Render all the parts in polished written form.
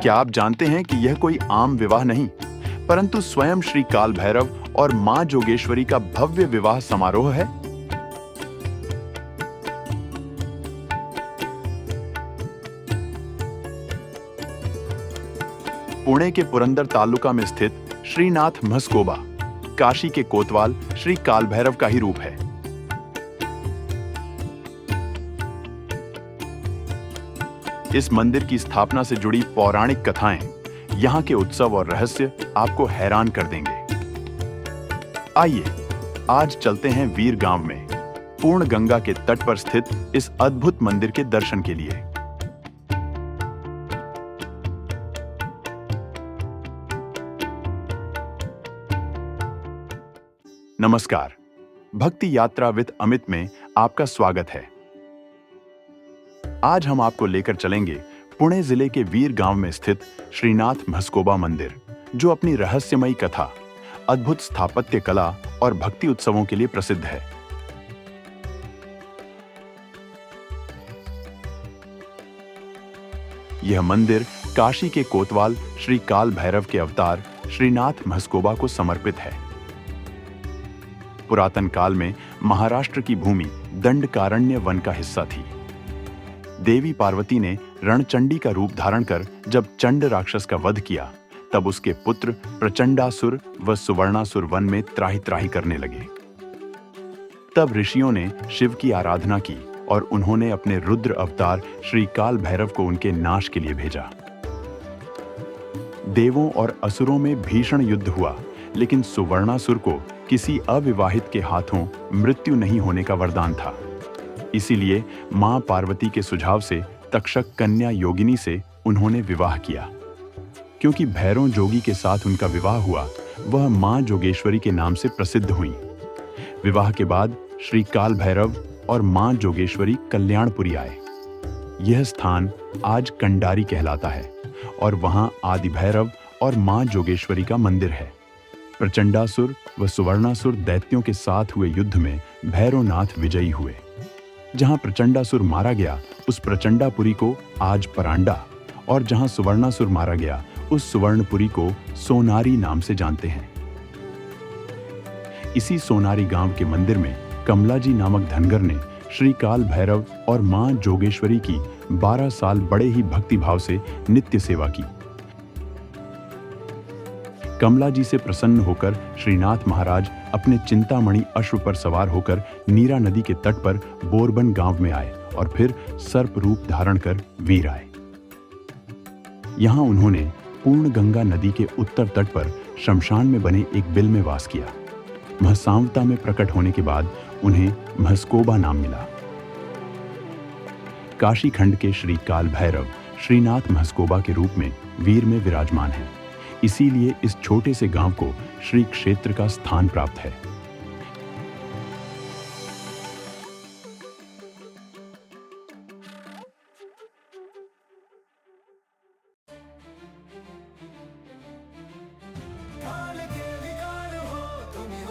क्या आप जानते हैं कि यह कोई आम विवाह नहीं, परंतु स्वयं श्री काल भैरव और मां जोगेश्वरी का भव्य विवाह समारोह है? पुणे के पुरंदर तालुका में स्थित श्रीनाथ म्हस्कोबा काशी के कोतवाल श्री काल भैरव का ही रूप है। इस मंदिर की स्थापना से जुड़ी पौराणिक कथाएं, यहाँ के उत्सव और रहस्य आपको हैरान कर देंगे। आइए आज चलते हैं वीर गांव में, पूर्ण गंगा के तट पर स्थित इस अद्भुत मंदिर के दर्शन के लिए। नमस्कार, भक्ति यात्रा विद अमित में आपका स्वागत है। आज हम आपको लेकर चलेंगे पुणे जिले के वीर गांव में स्थित श्रीनाथ म्हस्कोबा मंदिर, जो अपनी रहस्यमयी कथा, अद्भुत स्थापत्य कला और भक्ति उत्सवों के लिए प्रसिद्ध है। यह मंदिर काशी के कोतवाल श्री काल भैरव के अवतार श्रीनाथ म्हस्कोबा को समर्पित है। पुरातन काल में महाराष्ट्र की भूमि दंडकारण्य वन का हिस्सा थी। देवी पार्वती ने रणचंडी का रूप धारण कर जब चंड राक्षस का वध किया, तब उसके पुत्र प्रचंडासुर व सुवर्णासुर वन में त्राहि त्राहि करने लगे। तब ऋषियों ने शिव की आराधना की और उन्होंने अपने रुद्र अवतार श्री काल भैरव को उनके नाश के लिए भेजा। देवों और असुरों में भीषण युद्ध हुआ, लेकिन सुवर्णासुर को किसी अविवाहित के हाथों मृत्यु नहीं होने का वरदान था। इसीलिए मां पार्वती के सुझाव से तक्षक कन्या योगिनी से उन्होंने विवाह किया। क्योंकि भैरव जोगी के साथ उनका विवाह हुआ, वह मां जोगेश्वरी के नाम से प्रसिद्ध हुई। विवाह के बाद श्री काल भैरव और मां जोगेश्वरी कल्याणपुरी आए। यह स्थान आज कंडारी कहलाता है और वहां आदि भैरव और मां जोगेश्वरी का मंदिर है। प्रचंडासुर व सुवर्णासुर दैत्यों के साथ हुए युद्ध में भैरवनाथ विजयी हुए। जहां प्रचंडासुर मारा गया, उस प्रचंडापुरी को आज परांडा, और जहां सुवर्णासुर मारा गया, उस सुवर्णपुरी को सोनारी नाम से जानते हैं। इसी सोनारी गांव के मंदिर में कमलाजी नामक धनगर ने श्री काल भैरव और मां जोगेश्वरी की 12 साल बड़े ही भक्तिभाव से नित्य सेवा की। कमला जी से प्रसन्न होकर श्रीनाथ महाराज अपने चिंतामणि अश्व पर सवार होकर नीरा नदी के तट पर बोरबन गांव में आए और फिर सर्प रूप धारण कर वीर आए। यहां उन्होंने पूर्ण गंगा नदी के उत्तर तट पर शमशान में बने एक बिल में वास किया। महसावता में प्रकट होने के बाद उन्हें म्हस्कोबा नाम मिला। काशी खंड के श्री काल भैरव श्रीनाथ म्हस्कोबा के रूप में वीर में विराजमान हैं। इसीलिए इस छोटे से गांव को श्री क्षेत्र का स्थान प्राप्त है।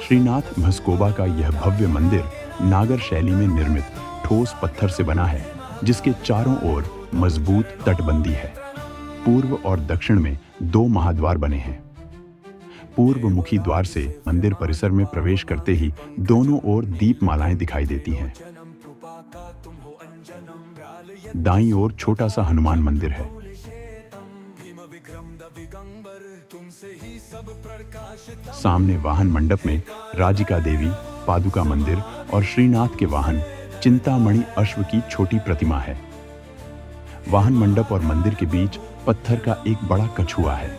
श्रीनाथ म्हस्कोबा का यह भव्य मंदिर नागर शैली में निर्मित ठोस पत्थर से बना है, जिसके चारों ओर मजबूत तटबंदी है। पूर्व और दक्षिण में 2 महाद्वार बने हैं। पूर्व मुखी द्वार से मंदिर परिसर में प्रवेश करते ही दोनों ओर दीपमालाएं दिखाई देती हैं। दाईं ओर छोटा सा हनुमान मंदिर है। सामने वाहन मंडप में राजिका देवी, पादुका मंदिर और श्रीनाथ के वाहन चिंतामणि अश्व की छोटी प्रतिमा है। वाहन मंडप और मंदिर के बीच पत्थर का एक बड़ा कछुआ है।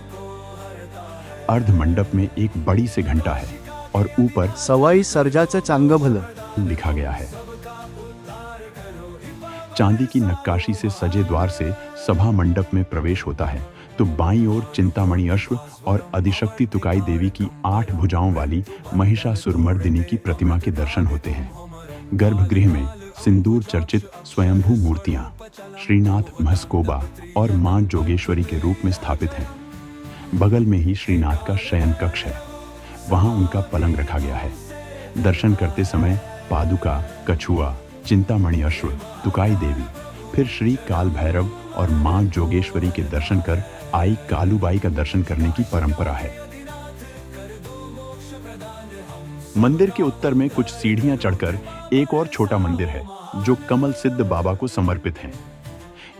अर्ध मंडप में एक बड़ी सी घंटा है और ऊपर सवाई सर्जाचं चांगलं भलं लिखा गया है। चांदी की नक्काशी से सजे द्वार से सभा मंडप में प्रवेश होता है तो बाईं ओर चिंतामणि अश्व और अधिशक्ति तुकाई देवी की 8 भुजाओं वाली महिषासुरमर्दिनी की प्रतिमा के दर्शन होते हैं। गर्भगृह में सिंदूर चर्चित स्वयंभू मूर्तियां श्रीनाथ म्हस्कोबा और मां जोगेश्वरी के रूप में स्थापित हैं। बगल में ही श्रीनाथ का शयन कक्ष है, वहां उनका पलंग रखा गया है। दर्शन करते समय पादुका, कछुआ, चिंतामणि अश्व, तुकाई देवी, फिर श्री काल भैरव और मां जोगेश्वरी के दर्शन कर आई कालूबाई का दर्शन करने की परंपरा है। मंदिर के उत्तर में कुछ सीढ़ियां चढ़कर एक और छोटा मंदिर है जो कमल सिद्ध बाबा को समर्पित है।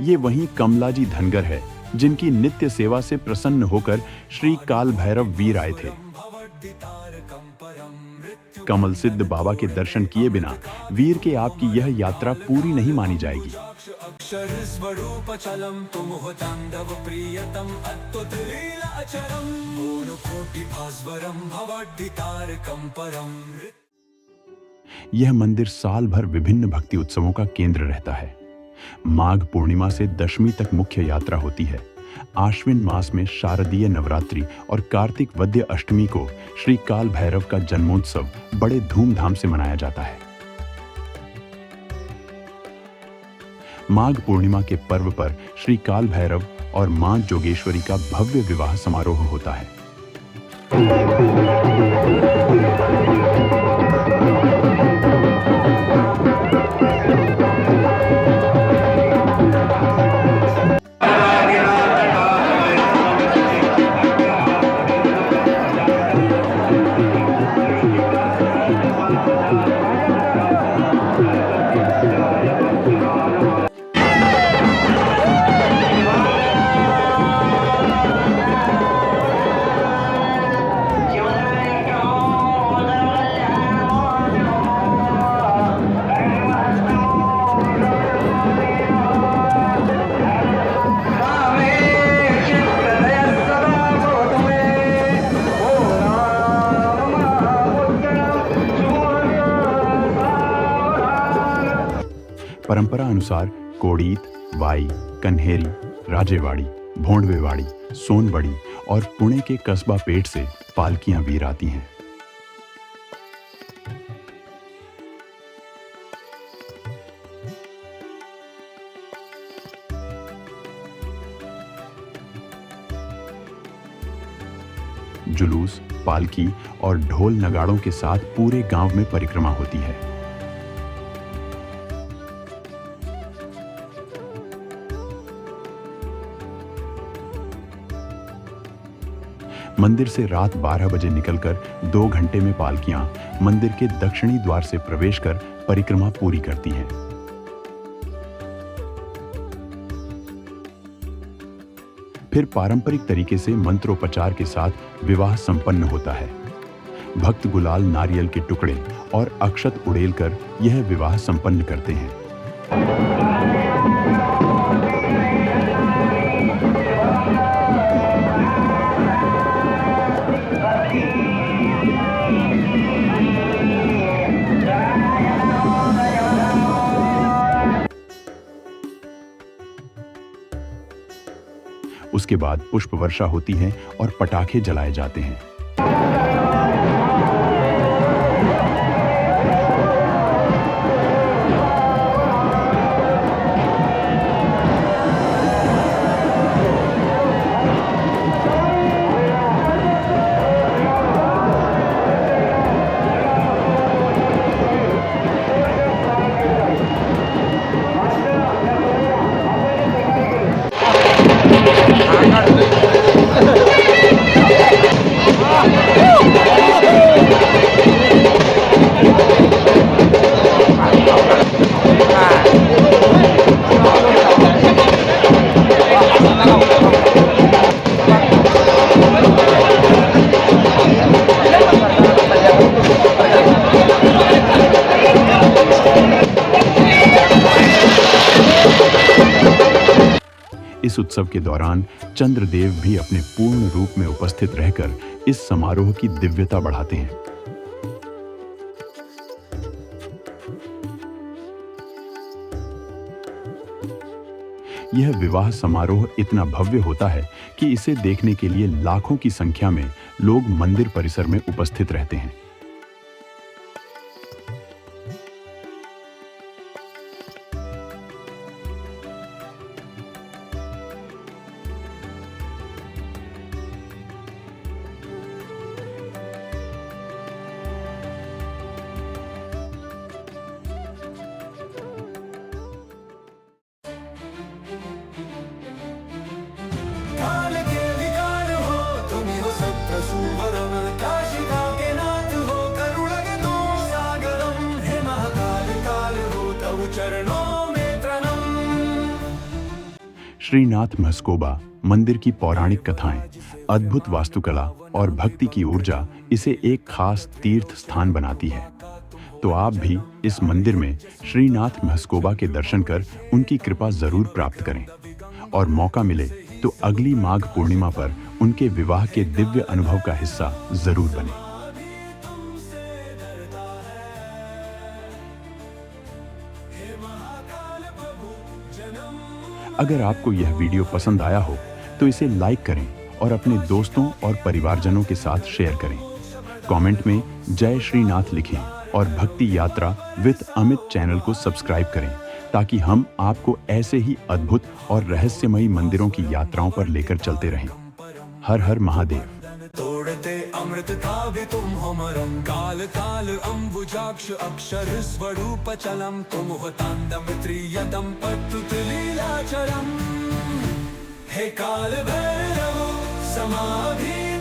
ये वही कमलाजी धनगर है जिनकी नित्य सेवा से प्रसन्न होकर श्री काल भैरव वीर आए थे। कमल सिद्ध बाबा के दर्शन किए बिना वीर के आपकी यह यात्रा पूरी नहीं मानी जाएगी। यह मंदिर साल भर विभिन्न भक्ति उत्सवों का केंद्र रहता है। माघ पूर्णिमा से दशमी तक मुख्य यात्रा होती है। आश्विन मास में शारदीय नवरात्रि और कार्तिक वद्य अष्टमी को श्री काल भैरव का जन्मोत्सव बड़े धूमधाम से मनाया जाता है। माघ पूर्णिमा के पर्व पर श्री काल भैरव और मां जोगेश्वरी का भव्य विवाह समारोह होता है। परंपरा अनुसार कोड़ीत, वाई, कन्हेरी, राजेवाड़ी, भोंडवेवाड़ी, सोनबड़ी और पुणे के कस्बा पेट से पालकियां वीर आती हैं। जुलूस, पालकी और ढोल नगाड़ों के साथ पूरे गांव में परिक्रमा होती है। मंदिर से रात 12 बजे निकलकर 2 घंटे में पालकियां मंदिर के दक्षिणी द्वार से प्रवेश कर परिक्रमा पूरी करती हैं। फिर पारंपरिक तरीके से मंत्रोपचार के साथ विवाह संपन्न होता है। भक्त गुलाल, नारियल के टुकड़े और अक्षत उड़ेलकर यह विवाह संपन्न करते हैं। उसके बाद पुष्प वर्षा होती है और पटाखे जलाए जाते हैं। इस उत्सव के दौरान चंद्रदेव भी अपने पूर्ण रूप में उपस्थित रहकर इस समारोह की दिव्यता बढ़ाते हैं। यह विवाह समारोह इतना भव्य होता है कि इसे देखने के लिए लाखों की संख्या में लोग मंदिर परिसर में उपस्थित रहते हैं। काल श्रीनाथ म्हस्कोबा मंदिर की पौराणिक कथाएं, अद्भुत वास्तुकला और भक्ति की ऊर्जा इसे एक खास तीर्थ स्थान बनाती है। तो आप भी इस मंदिर में श्रीनाथ म्हस्कोबा के दर्शन कर उनकी कृपा जरूर प्राप्त करें और मौका मिले तो अगली माघ पूर्णिमा पर उनके विवाह के दिव्य अनुभव का हिस्सा जरूर बने। अगर आपको यह वीडियो पसंद आया हो तो इसे लाइक करें और अपने दोस्तों और परिवारजनों के साथ शेयर करें। कमेंट में जय श्रीनाथ लिखें और भक्ति यात्रा विद अमित चैनल को सब्सक्राइब करें ताकि हम आपको ऐसे ही अद्भुत और रहस्यमयी मंदिरों की यात्राओं पर लेकर चलते रहें। हर हर महादेव। तोड़ते अमृत था भी तुम हमरम, काल काल अंबुजाक्ष अक्षर स्वरूप चलम, तुम हो तांडमित्रियदम पत्तुत लीलाचरम। हे काल भैरव समाधि